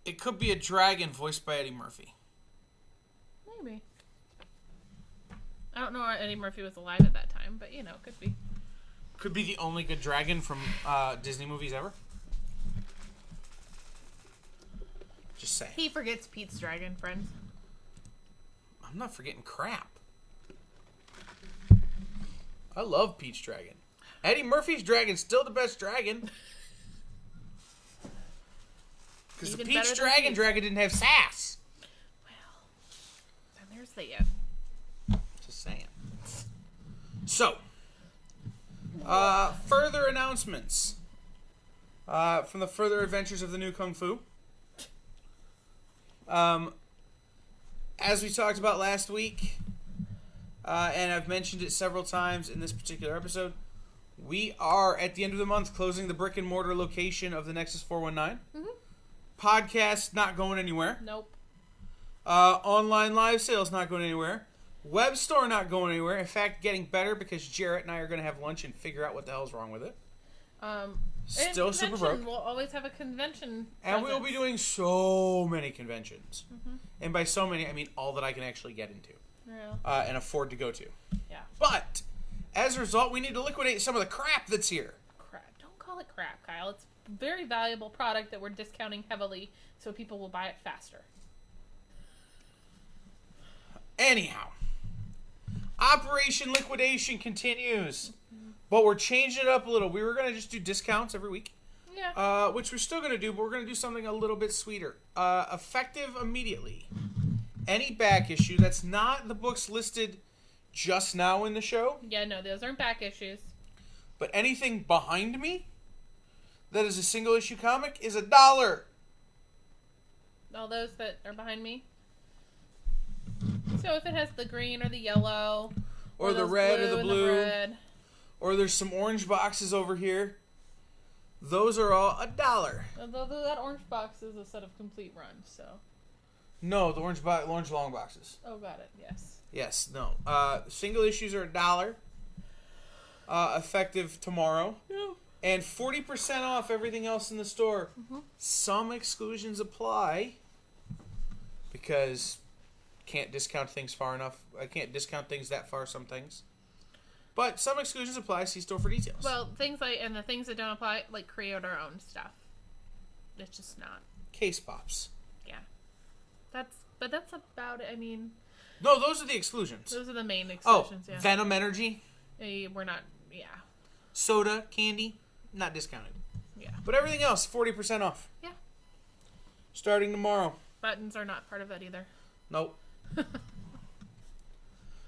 It could be a dragon voiced by Eddie Murphy. Maybe. I don't know if Eddie Murphy was alive at that time, but, you know, could be. Could be the only good dragon from Disney movies ever. Just saying. He forgets Pete's dragon, friends. I'm not forgetting crap. I love Pete's dragon. Eddie Murphy's dragon's still the best dragon. Because the Pete's dragon didn't have sass. Well, then there's that. Just saying. So, further announcements from the further adventures of the new Kung Fu. As we talked about last week, and I've mentioned it several times in this particular episode, we are, at the end of the month, closing the brick and mortar location of the Nexus 419. Podcast not going anywhere. Nope. Online live sales not going anywhere. Web store not going anywhere. In fact, getting better because Jarrett and I are going to have lunch and figure out what the hell's wrong with it. Still super broke. We'll always have a convention. And we'll be doing so many conventions. Mm-hmm. And by so many, I mean all that I can actually get into. Yeah. And afford to go to. Yeah. But, as a result, we need to liquidate some of the crap that's here. Crap. Don't call it crap, Kyle. It's a very valuable product that we're discounting heavily so people will buy it faster. Anyhow, Operation Liquidation continues. But we're changing it up a little. We were going to just do discounts every week. Yeah. Which we're still going to do, but we're going to do something a little bit sweeter. Effective immediately. Any back issue that's not the books listed just now in the show. Yeah, no, those aren't back issues. But anything behind me that is a single issue comic is $1. All those that are behind me. So if it has the green or the yellow. Or the red or the blue. Red. Or there's some orange boxes over here. Those are all $1. Although that orange box is a set of complete runs, so. No, the orange long boxes. Oh, got it. Yes. Yes, no. Single issues are $1. Effective tomorrow. Yeah. And 40% off everything else in the store. Mm-hmm. Some exclusions apply. Because can't discount things far enough. I can't discount things that far, some things. But some exclusions apply. See store for details. Well, things like, and the things that don't apply, like create our own stuff. It's just not. Case pops. Yeah. That's about it. I mean. No, those are the exclusions. Those are the main exclusions, yeah. Venom Energy. We're not, yeah. Soda, candy, not discounted. Yeah. But everything else, 40% off. Yeah. Starting tomorrow. Buttons are not part of that either. Nope.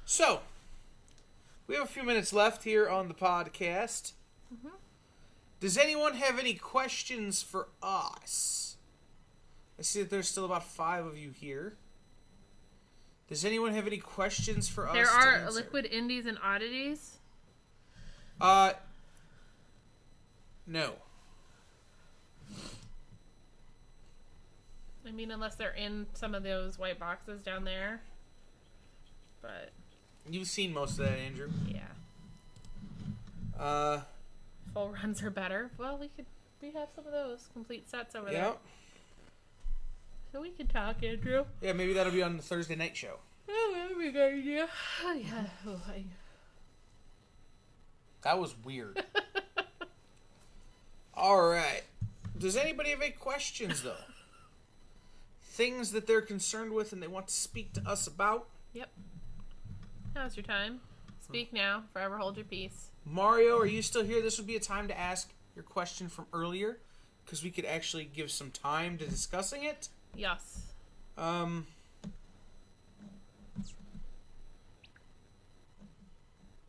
So. We have a few minutes left here on the podcast. Mm-hmm. Does anyone have any questions for us? I see that there's still about 5 of you here. Does anyone have any questions for us? There are liquid indies and oddities? No. I mean, unless they're in some of those white boxes down there. But... You've seen most of that, Andrew. Yeah. Full runs are better. Well, we have some of those complete sets over there. So we can talk, Andrew. Yeah, maybe that'll be on the Thursday night show. Oh, that'd be a good idea. Oh, yeah. That was weird. All right. Does anybody have any questions, though? Things that they're concerned with and they want to speak to us about? Yep. Now's your time. Speak now. Forever hold your peace. Mario, are you still here? This would be a time to ask your question from earlier, because we could actually give some time to discussing it. Yes.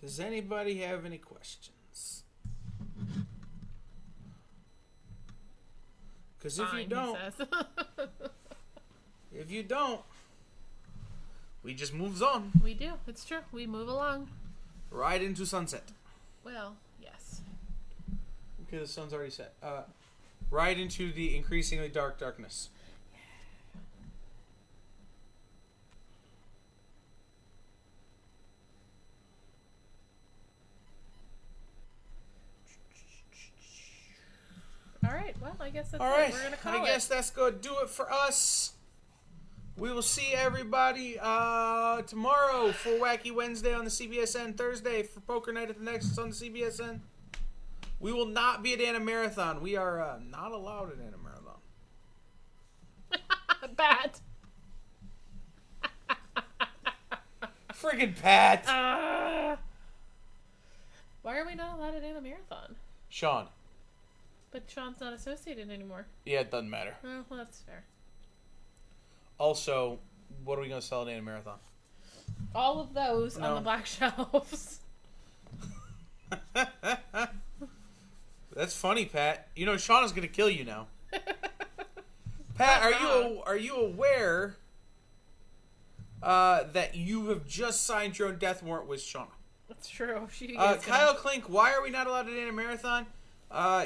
Does anybody have any questions? Because if you don't, we just moves on. We do. It's true. We move along. Right into sunset. Well, yes. Okay, the sun's already set. Right into the increasingly dark darkness. All right. Well, I guess that's all right. We're going to call it. I guess that's going to do it for us. We will see everybody tomorrow for Wacky Wednesday on the CBSN, Thursday for Poker Night at the Nexus on the CBSN. We will not be at Anna Marathon. We are not allowed at Anna Marathon. Bad. Friggin' Pat. Why are we not allowed at Anna Marathon? Sean. But Sean's not associated anymore. Yeah, it doesn't matter. Oh, well, that's fair. Also, what are we going to sell at Anna Marathon? All of those on the black shelves. That's funny, Pat. You know, Sean is going to kill you now. Pat, are you aware that you have just signed your own death warrant with Shauna? That's true. Kyle Klink, why are we not allowed at Anna Marathon?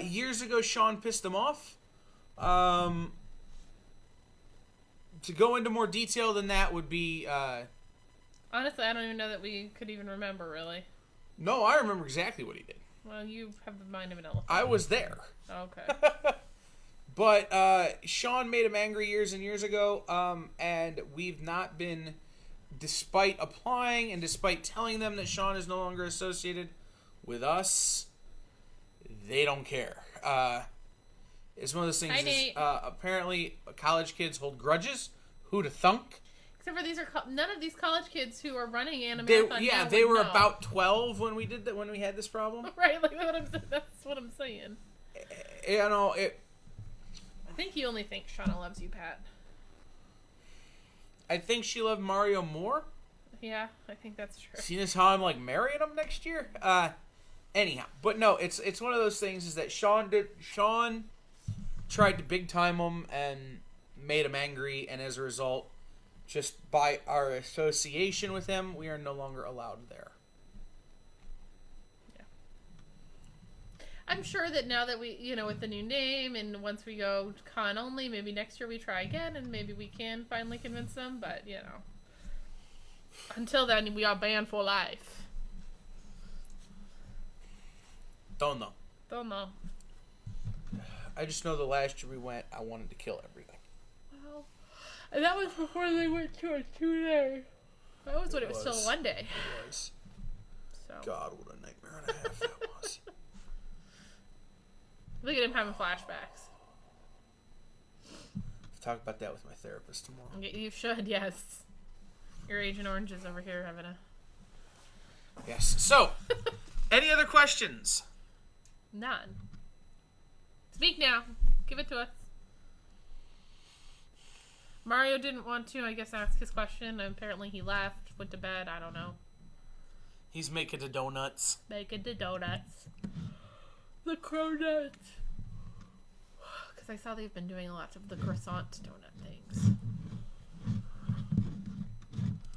Years ago, Sean pissed him off. To go into more detail than that would be... Honestly, I don't even know that we could even remember, really. No, I remember exactly what he did. Well, you have the mind of an elephant. I was there. Okay. But Sean made him angry years and years ago, and we've not been, despite applying and despite telling them that Sean is no longer associated with us, they don't care. It's one of those things. Apparently, college kids hold grudges. Who'da thunk? Except for none of these college kids who are running Anime. They were about 12 when we did that. When we had this problem, right? Like that's what I'm saying. You know it. I think you only think Shauna loves you, Pat. I think she loved Mario more. Yeah, I think that's true. Seeing as how I'm like marrying him next year. Anyhow, but no, it's one of those things. Is that Sean tried to big time him and made him angry, and as a result, just by our association with him, we are no longer allowed there. Yeah. I'm sure that now that we, with the new name, and once we go con only, maybe next year we try again, and maybe we can finally convince them, but, until then, we are banned for life. Don't know. I just know the last year we went, I wanted to kill everything. Well, and that was before they went to a 2-day. That was when it was still 1 day. It was. So. God, what a nightmare and a half that was. Look at him having flashbacks. I'll talk about that with my therapist tomorrow. You should, yes. Your Agent Orange is over here having a... Yes. So, any other questions? None. Speak now. Give it to us. Mario didn't want to, I guess, ask his question. Apparently he left, went to bed. I don't know. He's making the donuts. Making the donuts. The cronuts. Because I saw they've been doing a lot of the croissant donut things.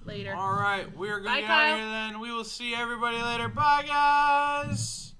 Later. All right. We're going to Bye, get out of Kyle. here then. We will see everybody later. Bye, guys.